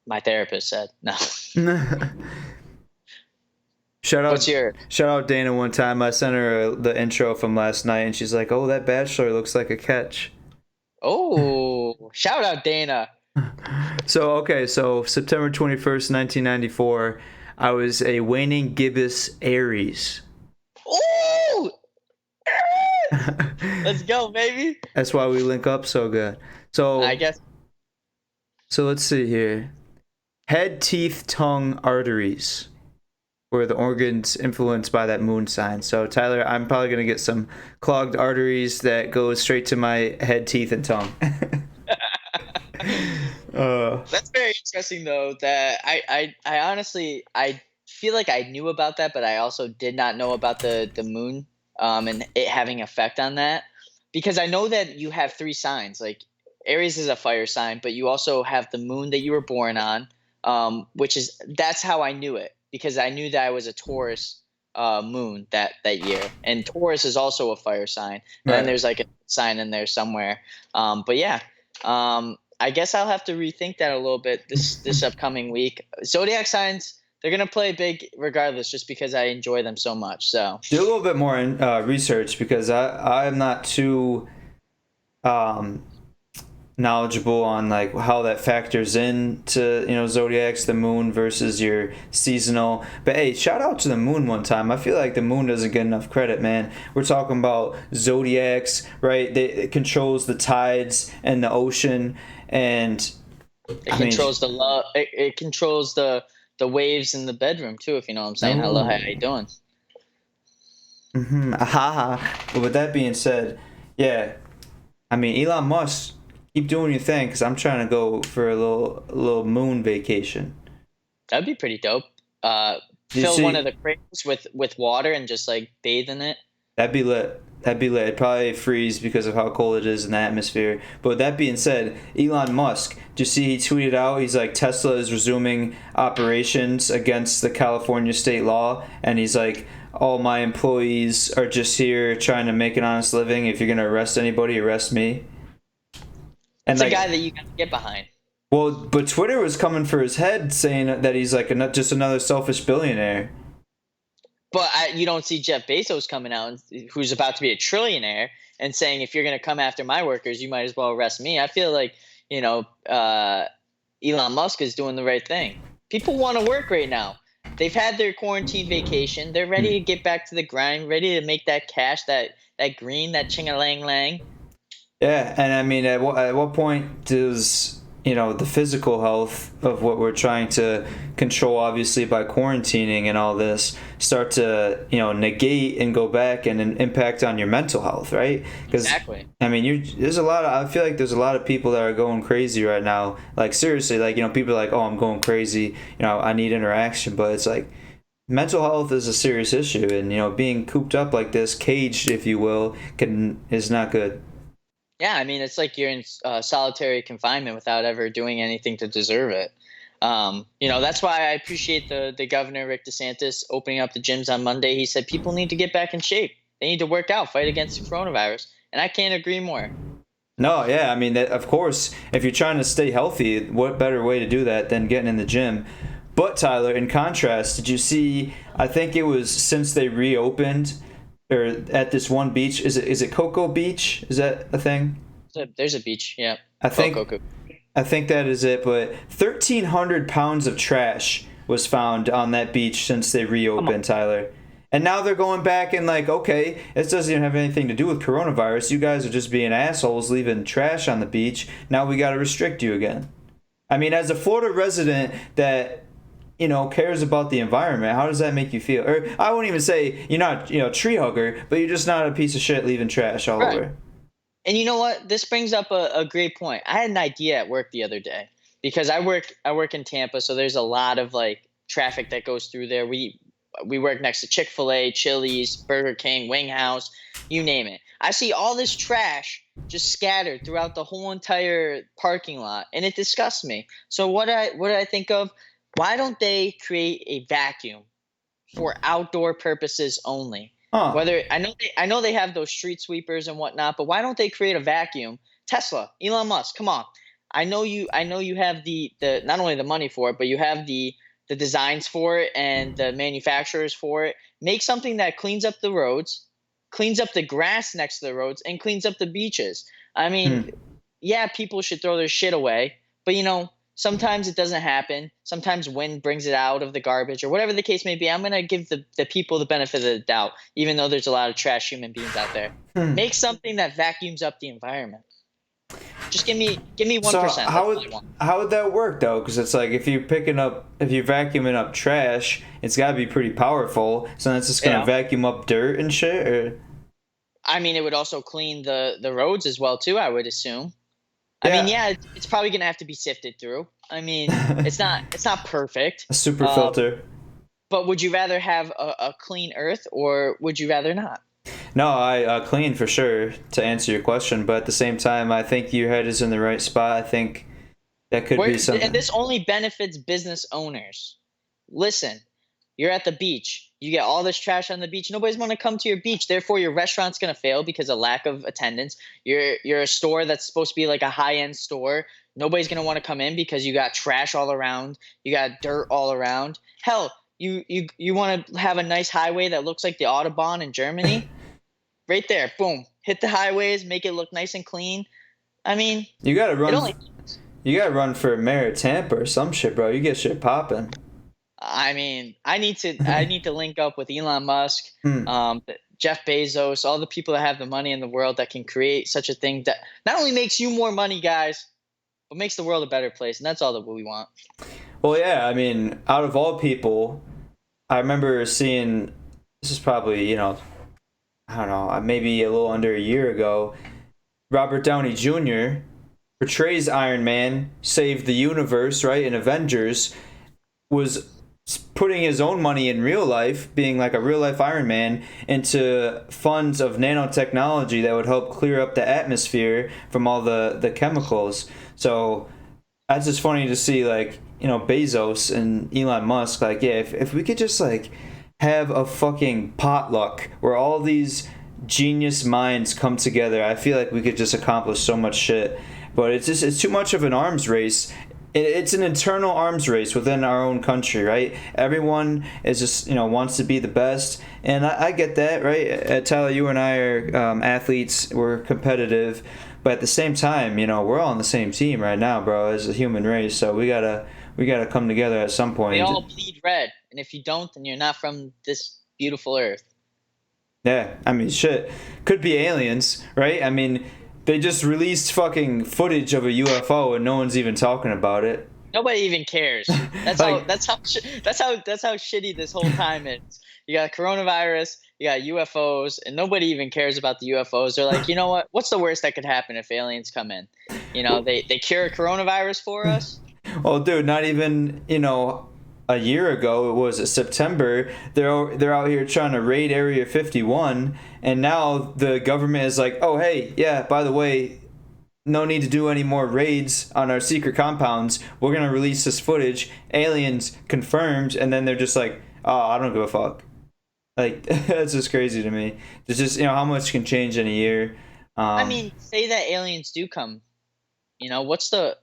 my therapist said. No. Shout What's out, your shout out Dana one time. I sent her the intro from last night, and she's like, "Oh, that Bachelor looks like a catch." Oh, shout out Dana. So okay, so September 21st, 1994, I was a waning gibbous Aries. Oh, let's go, baby. That's why we link up so good. I So guess so let's see here. Head, teeth, tongue, arteries were the organs influenced by that moon sign. So Tyler, I'm probably gonna get some clogged arteries that go straight to my head, teeth, and tongue. that's very interesting though. That I honestly I feel like I knew about that, but I also did not know about the moon and it having effect on that because I know that you have 3 signs. Like Aries is a fire sign, but you also have the moon that you were born on, which is that's how I knew it because I knew that I was a Taurus moon that year, and Taurus is also a fire sign, and then Right. there's like a sign in there somewhere. But yeah, I guess I'll have to rethink that a little bit this upcoming week. Zodiac signs, they're gonna play big regardless, just because I enjoy them so much. So Do a little bit more research because I'm not too um, knowledgeable on like how that factors into zodiacs, the moon versus your seasonal. But hey, shout out to the moon one time. I feel like the moon doesn't get enough credit, man. We're talking about zodiacs, right? It controls the tides and the ocean, and it I mean, controls the love. It controls the waves in the bedroom too. If you know what I'm saying. Hello, how you no. doing? But with that being said, yeah, I mean Elon Musk, keep doing your thing because I'm trying to go for a little moon vacation. That'd be pretty dope. Do you Fill one of see? the crates with water and just like bathe in it. That'd be lit. That'd be lit. It'd probably freeze because of how cold it is in the atmosphere. But with that being said, Elon Musk, do you see he tweeted out, he's like, Tesla is resuming operations against the California state law. And he's like, all my employees are just here trying to make an honest living. If you're going to arrest anybody, arrest me. And It's a like, guy that you can get behind. Well, but Twitter was coming for his head, saying that he's like just another selfish billionaire. But you don't see Jeff Bezos coming out, who's about to be a trillionaire, and saying, if you're going to come after my workers, you might as well arrest me. I feel like, Elon Musk is doing the right thing. People want to work right now. They've had their quarantine vacation. They're ready to get back to the grind, ready to make that cash, that green, that ching-a-lang-lang. Yeah, and I mean, at what point does the physical health of what we're trying to control, obviously by quarantining and all this, start to negate and go back and impact on your mental health, right? Exactly. I mean, I feel like there's a lot of people that are going crazy right now. Like seriously, like people are like, oh, I'm going crazy. I need interaction, but it's like mental health is a serious issue, and being cooped up like this, caged, if you will, is not good. Yeah, I mean, it's like you're in solitary confinement without ever doing anything to deserve it. That's why I appreciate the governor, Rick DeSantis, opening up the gyms on Monday. He said people need to get back in shape. They need to work out, fight against the coronavirus. And I can't agree more. No, yeah, I mean, of course, if you're trying to stay healthy, what better way to do that than getting in the gym? But Tyler, in contrast, did you see, I think it was since they reopened, or at this one beach, is it Cocoa Beach? Is that a thing? There's a beach, yeah. I think that is it. But 1,300 pounds of trash was found on that beach since they reopened, Tyler. And now they're going back and like, okay, this doesn't even have anything to do with coronavirus. You guys are just being assholes, leaving trash on the beach. Now we got to restrict you again. I mean, as a Florida resident that cares about the environment, how does that make you feel? Or I won't even say you're not, tree hugger, but you're just not a piece of shit leaving trash all over. And you know what? This brings up a great point. I had an idea at work the other day because I work in Tampa, so there's a lot of like traffic that goes through there. We work next to Chick-fil-A, Chili's, Burger King, Wing House, you name it. I see all this trash just scattered throughout the whole entire parking lot, and it disgusts me. So what did I think of? Why don't they create a vacuum for outdoor purposes only? Huh. Whether I know they have those street sweepers and whatnot, but why don't they create a vacuum? Tesla, Elon Musk, come on. I know you have the not only the money for it, but you have the designs for it and the manufacturers for it. Make something that cleans up the roads, cleans up the grass next to the roads, and cleans up the beaches. I mean, yeah, people should throw their shit away, but sometimes it doesn't happen. Sometimes wind brings it out of the garbage or whatever the case may be. I'm going to give the people the benefit of the doubt, even though there's a lot of trash human beings out there. Make something that vacuums up the environment. Just give me 1%. So how would that work though? Because it's like if you're vacuuming up trash, it's got to be pretty powerful. So that's just going to vacuum up dirt and shit. Or? I mean, it would also clean the roads as well too, I would assume. I mean, yeah, it's probably gonna have to be sifted through. I mean, it's not perfect. A super filter. But would you rather have a clean earth or would you rather not? No, I clean for sure, to answer your question. But at the same time, I think your head is in the right spot. I think that could be something. And this only benefits business owners. Listen, you're at the beach. You get all this trash on the beach. Nobody's going to come to your beach. Therefore, your restaurant's going to fail because of lack of attendance. You're a store that's supposed to be like a high-end store. Nobody's going to want to come in because you got trash all around. You got dirt all around. Hell, you want to have a nice highway that looks like the Autobahn in Germany? Right there, boom. Hit the highways, make it look nice and clean. I mean, you got to run. You got to run for mayor of Tampa or some shit, bro. You get shit popping. I mean, I need to link up with Elon Musk, Jeff Bezos, all the people that have the money in the world that can create such a thing that not only makes you more money, guys, but makes the world a better place. And that's all that we want. Well, yeah, I mean, out of all people, I remember seeing, this is probably, I don't know, maybe a little under a year ago, Robert Downey Jr. portrays Iron Man, saved the universe, right, in Avengers, was putting his own money in real life, being like a real life Iron Man, into funds of nanotechnology that would help clear up the atmosphere from all the chemicals. So that's just funny to see, like, Bezos and Elon Musk, like, yeah, if we could just like have a fucking potluck where all these genius minds come together, I feel like we could just accomplish so much shit. But it's too much of an arms race. it's an internal arms race within our own country, right? Everyone is just, wants to be the best, and I get that, right? Tyler, you and I are athletes. We're competitive, but at the same time, we're all on the same team right now, bro. As a human race, so we gotta come together at some We point. all bleed red, and if you don't, then you're not from this beautiful earth. Yeah, I mean, shit. Could be aliens, right? I mean, they just released fucking footage of a UFO and no one's even talking about it. Nobody even cares. That's Like, how shitty this whole time is. You got coronavirus, you got UFOs, and nobody even cares about the UFOs. They're like, you know what? What's the worst that could happen if aliens come in? They cure coronavirus for us. well, dude, not even, a year ago, it was September, they're out here trying to raid Area 51, and now the government is like, oh, hey, yeah, by the way, no need to do any more raids on our secret compounds. We're going to release this footage. Aliens confirmed. And then they're just like, oh, I don't give a fuck. Like, that's just crazy to me. It's just, how much can change in a year. I mean, say that aliens do come. What's the.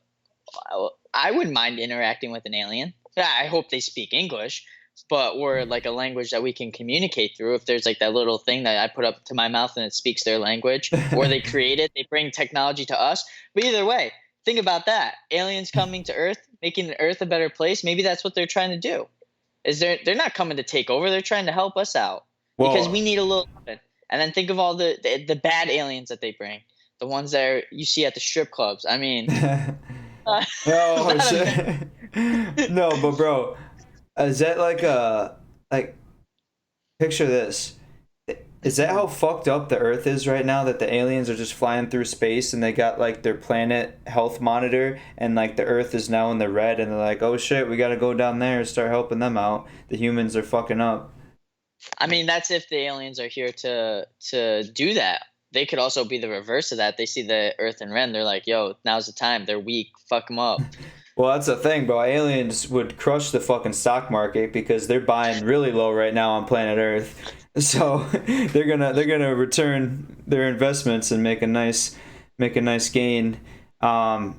I wouldn't mind interacting with an alien. Yeah, I hope they speak English, or like a language that we can communicate through. If there's like that little thing that I put up to my mouth and it speaks their language, or they create it, they bring technology to us. But either way, think about that. Aliens coming to Earth, making Earth a better place. Maybe that's what they're trying to do. They're not coming to take over. They're trying to help us out because we need a little bit. And then think of all the bad aliens that they bring, the ones that you see at the strip clubs. I mean, oh, shit. No, but bro, is that like picture this? Is that how fucked up the Earth is right now? That the aliens are just flying through space and they got like their planet health monitor and like the Earth is now in the red and they're like, oh shit, we gotta go down there and start helping them out. The humans are fucking up. I mean, that's if the aliens are here to do that. They could also be the reverse of that. They see the Earth in red, they're like, yo, now's the time. They're weak. Fuck them up. Well, that's the thing, bro. Aliens would crush the fucking stock market because they're buying really low right now on planet Earth. So they're gonna return their investments and make a nice gain. Yeah,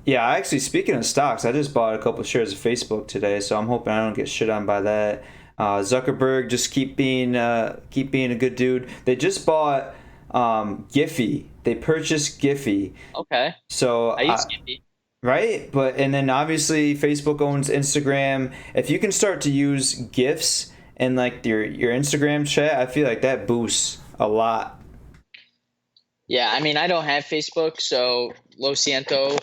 actually, speaking of stocks, I just bought a couple shares of Facebook today, so I'm hoping I don't get shit on by that. Zuckerberg, just keep being a good dude. They just bought Giphy. They purchased Giphy. Okay. So I use Giphy. Right? And then obviously Facebook owns Instagram. If you can start to use GIFs in like your Instagram chat, I feel like that boosts a lot. Yeah, I mean, I don't have Facebook, so lo siento,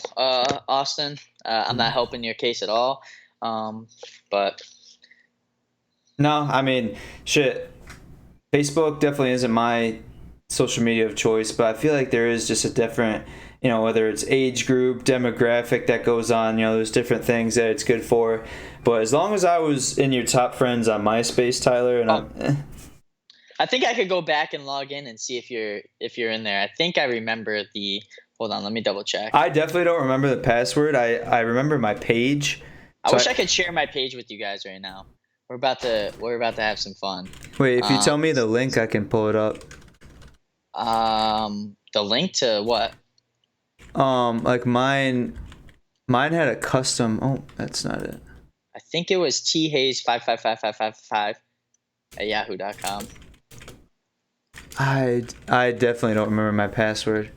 Austin. I'm not helping your case at all. But No, I mean, shit. Facebook definitely isn't my social media of choice, but I feel like there is just a different, whether it's age group, demographic that goes on, there's different things that it's good for. But as long as I was in your top friends on MySpace, Tyler, and I think I could go back and log in and see if you're in there. I think I remember hold on, let me double check. I definitely don't remember the password. I remember my page. I wish I could share my page with you guys right now. We're about to have some fun. Wait, if you tell me the link, I can pull it up. The link to what? Like mine had a custom. Oh, that's not it. I think it was thayes555555 at yahoo.com. I definitely don't remember my password.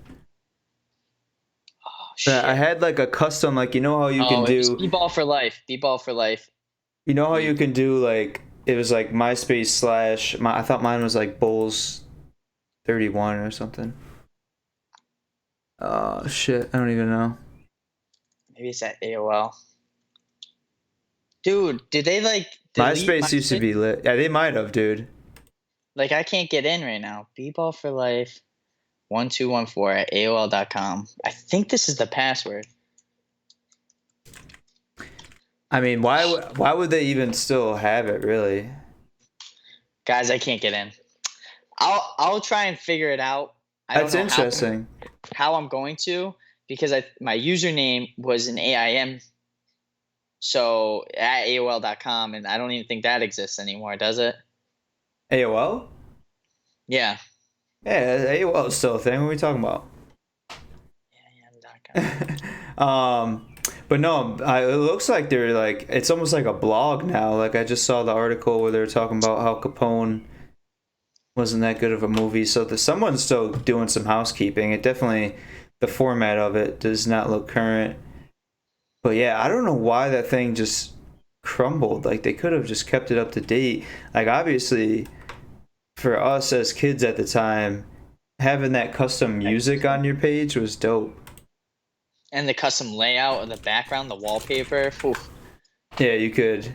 Oh shit! I had like a custom, like how you can do B-ball for life. B-ball for life. You know how you can do like it was like MySpace / I thought mine was like Bulls 31 or something. Oh shit, I don't even know. Maybe it's at AOL. Dude, did they like MySpace used to be lit. Yeah, they might have, dude. Like I can't get in right now. B-ball for life 1214 at AOL.com. I think this is the password. I mean, why would they even still have it, really? Guys, I can't get in. I'll try and figure it out. That's interesting. How I'm going to, because my username was an AIM, so at AOL.com, and I don't even think that exists anymore, does it? AOL? Yeah. Yeah, AOL is still a thing. What are we talking about? AIM.com. But But no, it looks like they're like it's almost like a blog now. Like I just saw the article where they were talking about how Capone wasn't that good of a movie. So someone's still doing some housekeeping. It definitely, the format of it does not look current. But yeah, I don't know why that thing just crumbled. Like they could have just kept it up to date. Like obviously, for us as kids at the time, having that custom music on your page was dope. And the custom layout of the background, the wallpaper. Oof. Yeah, you could.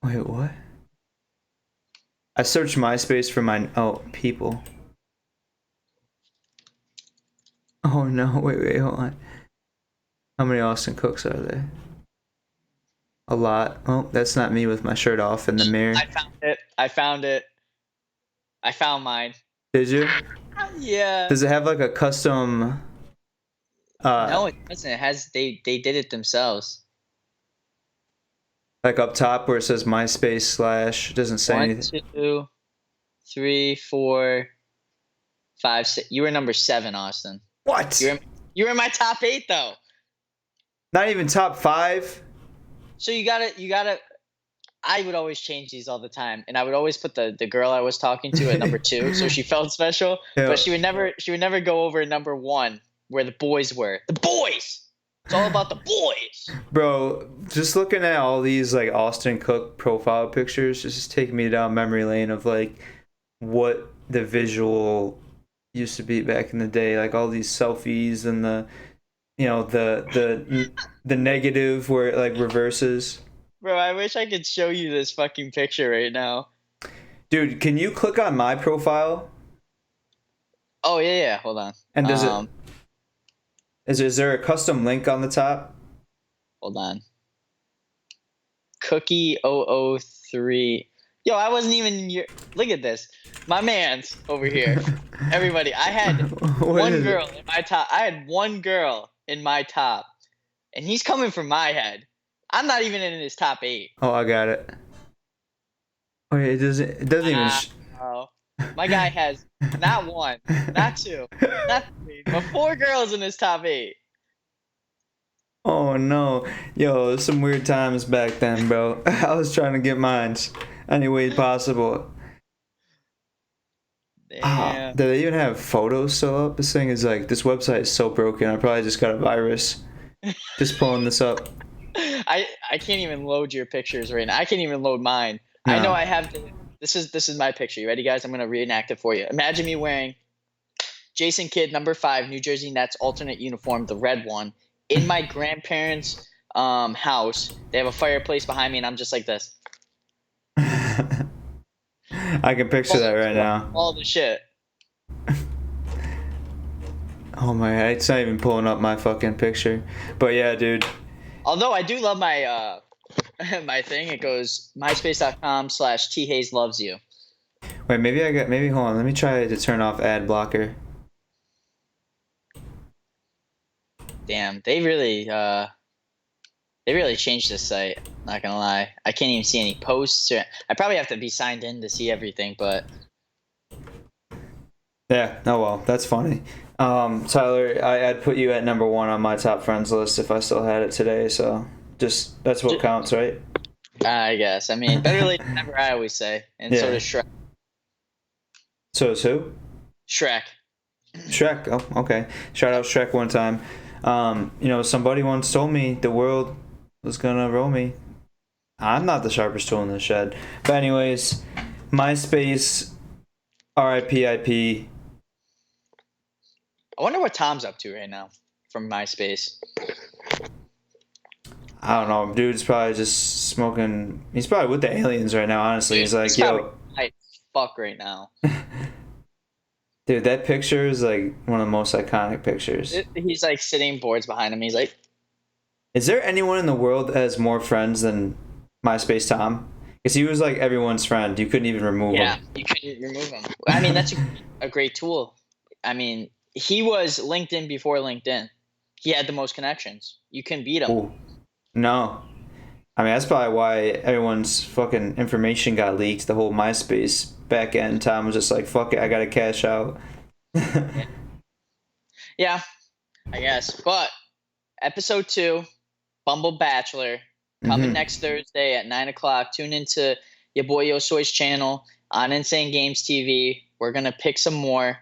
Wait, what? I searched MySpace for my people. Oh no! Wait, hold on. How many Austin Cooks are there? A lot. Oh, that's not me with my shirt off in the mirror. I found it. I found mine. Did you? Yeah. Does it have like a custom? No, it doesn't. It has. They did it themselves. Like up top where it says MySpace / it doesn't say 1, anything. 2, 3, 4, 5, 6. You were number 7, Austin. What? You were in my top 8 though. Not even top 5? So you gotta. I would always change these all the time, and I would always put the girl I was talking to at number 2, so she felt special. Yeah. But she would never go over number 1 where the boys were. The boys. It's all about the boys. Bro, just looking at all these like Austin Cook profile pictures just taking me down memory lane of like what the visual used to be back in the day, like all these selfies and the the negative where it like reverses. Bro, I wish I could show you this fucking picture right now. Dude, can you click on my profile? Oh yeah, hold on. And is there a custom link on the top? Hold on. Cookie 003. Yo, I wasn't even in your. Look at this. My man's over here. Everybody, I had one girl in my top. I had one girl in my top. And he's coming from my head. I'm not even in his top 8. Oh, I got it. Wait, it doesn't even. Oh. My guy has not 1, not 2, not 3, but 4 girls in his top 8. Oh no, yo, there's some weird times back then, bro. I was trying to get mine any way possible. Damn. Do they even have photos still up? This thing is like, this website is so broken. I probably just got a virus. Just pulling this up. I can't even load your pictures right now. I can't even load mine. No. I know I have to. This is my picture. You ready, guys? I'm gonna reenact it for you. Imagine me wearing Jason Kidd, number 5, New Jersey Nets alternate uniform, the red one, in my grandparents' house. They have a fireplace behind me, and I'm just like this. I can picture that right now. All the shit. Oh my god, it's not even pulling up my fucking picture. But yeah, dude. Although I do love my my thing. It goes myspace.com/thayeslovesyou. Wait, maybe hold on. Let me try to turn off ad blocker. Damn, they really changed this site. Not gonna lie, I can't even see any posts. I probably have to be signed in to see everything, but Yeah. Oh well, that's funny. Tyler, I'd put you at number 1 on my top friends list if I still had it today. So just that's what counts, right? I guess. I mean, better late than never, I always say. And so does Shrek. So is who? Shrek. Shrek. Oh, okay. Shout out Shrek one time. Somebody once told me the world was gonna roll me. I'm not the sharpest tool in the shed. But anyways, MySpace, RIP. I wonder what Tom's up to right now from MySpace. I don't know, dude's probably just smoking. He's probably with the aliens right now. Honestly, he's like, yo, high fuck right now. Dude, that picture is like one of the most iconic pictures. He's like sitting boards behind him. He's like, is there anyone in the world that has more friends than MySpace Tom? Because he was like everyone's friend. You couldn't even remove him. Yeah, you couldn't remove him. I mean, that's a great tool. I mean, he was LinkedIn before LinkedIn. He had the most connections. You couldn't beat him. Ooh. No. I mean, that's probably why everyone's fucking information got leaked. The whole MySpace back end. Tom was just like, fuck it, I gotta cash out. Yeah, I guess. But episode 2, Bumble Bachelor, coming Mhm. next Thursday at 9 o'clock. Tune into your boy Yosoy's channel on Insane Games TV. We're gonna pick some more.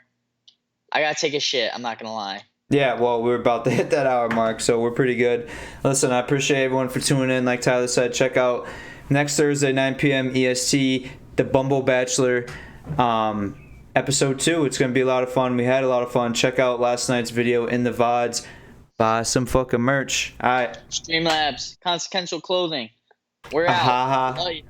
I gotta take a shit. I'm not gonna lie. Yeah, well, we're about to hit that hour mark, so we're pretty good. Listen, I appreciate everyone for tuning in. Like Tyler said, check out next Thursday, 9 p.m. EST, the Bumble Bachelor episode 2. It's going to be a lot of fun. We had a lot of fun. Check out last night's video in the VODs. Buy some fucking merch. All right. Streamlabs, Consequential Clothing. We're out. Ahaha. Love you.